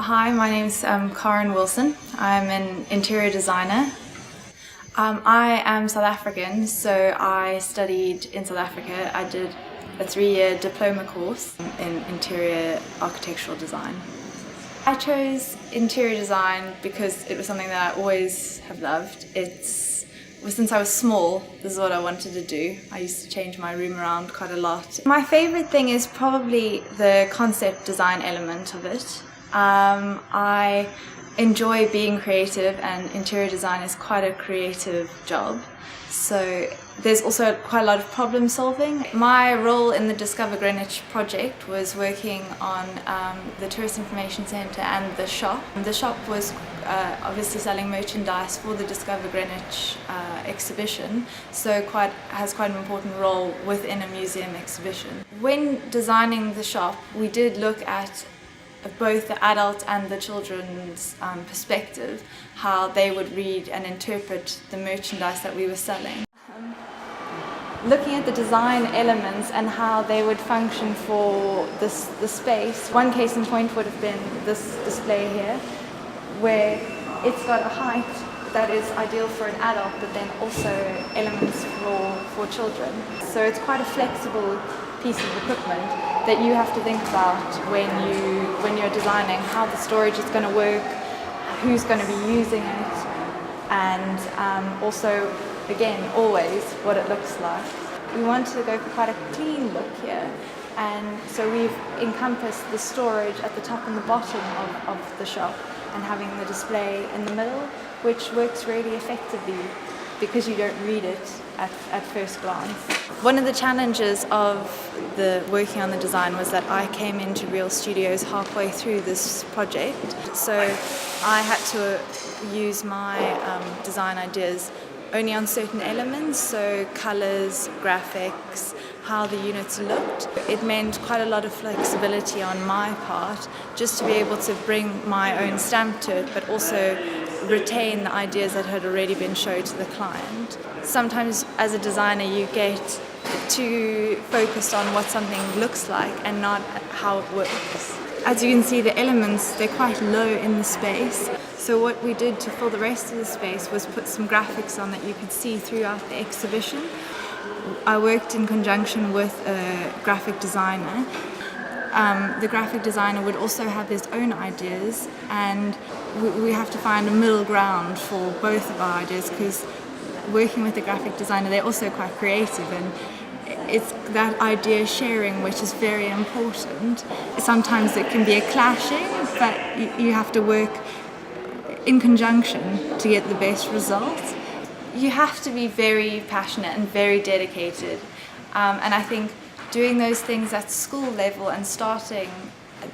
Hi, my name is Karen Wilson. I'm an interior designer. I am South African, so I studied in South Africa. I did a 3-year diploma course in interior architectural design. I chose interior design because it was something that I always have loved. Since I was small, this is what I wanted to do. I used to change my room around quite a lot. My favorite thing is probably the concept design element of it. I enjoy being creative, and interior design is quite a creative job. So there's also quite a lot of problem solving. My role in the Discover Greenwich project was working on the Tourist Information Centre and the shop. The shop was obviously selling merchandise for the Discover Greenwich exhibition, so has quite an important role within a museum exhibition. When designing the shop, we did look at both the adult and the children's perspective, how they would read and interpret the merchandise that we were selling. Looking at the design elements and how they would function for the space. One case in point would have been this display here, where it's got a height that is ideal for an adult, but then also elements for children. So it's quite a flexible piece of equipment that you have to think about when you're designing how the storage is going to work, who's going to be using it, and also, again, always what it looks like. We wanted to go for quite a clean look here, and so we've encompassed the storage at the top and the bottom of the shop, and having the display in the middle, which works really effectively because you don't read it at first glance. One of the challenges of working on the design was that I came into Real Studios halfway through this project, so I had to use my design ideas only on certain elements, so colours, graphics, how the units looked. It meant quite a lot of flexibility on my part, just to be able to bring my own stamp to it, but also retain the ideas that had already been shown to the client. Sometimes as a designer you get too focused on what something looks like and not how it works. As you can see, the elements, they're quite low in the space. So what we did to fill the rest of the space was put some graphics on that you could see throughout the exhibition. I worked in conjunction with a graphic designer. The graphic designer would also have his own ideas, and we have to find a middle ground for both of our ideas, because working with the graphic designer, they're also quite creative, and it's that idea sharing which is very important. Sometimes it can be a clashing, but you have to work in conjunction to get the best results. You have to be very passionate and very dedicated, and I think doing those things at school level and starting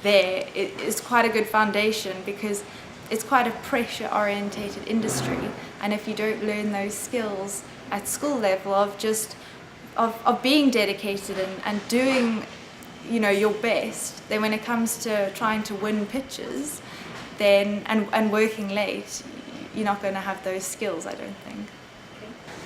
there is quite a good foundation, because it's quite a pressure orientated industry, and if you don't learn those skills at school level of being dedicated and doing your best, then when it comes to trying to win pitches and working late, you're not going to have those skills, I don't think.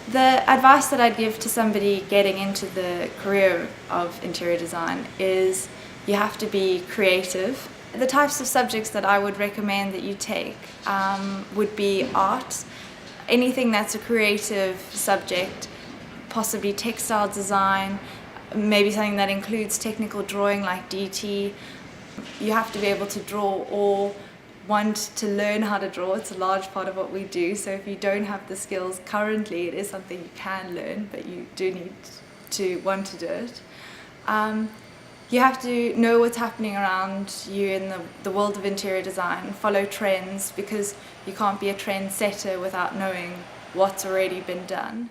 The advice that I'd give to somebody getting into the career of interior design is you have to be creative. The types of subjects that I would recommend that you take would be art, anything that's a creative subject, possibly textile design, maybe something that includes technical drawing like DT. You have to be able to draw or want to learn how to draw. It's a large part of what we do, so if you don't have the skills currently, it is something you can learn, but you do need to want to do it. You have to know what's happening around you in the world of interior design, follow trends, because you can't be a trend setter without knowing what's already been done.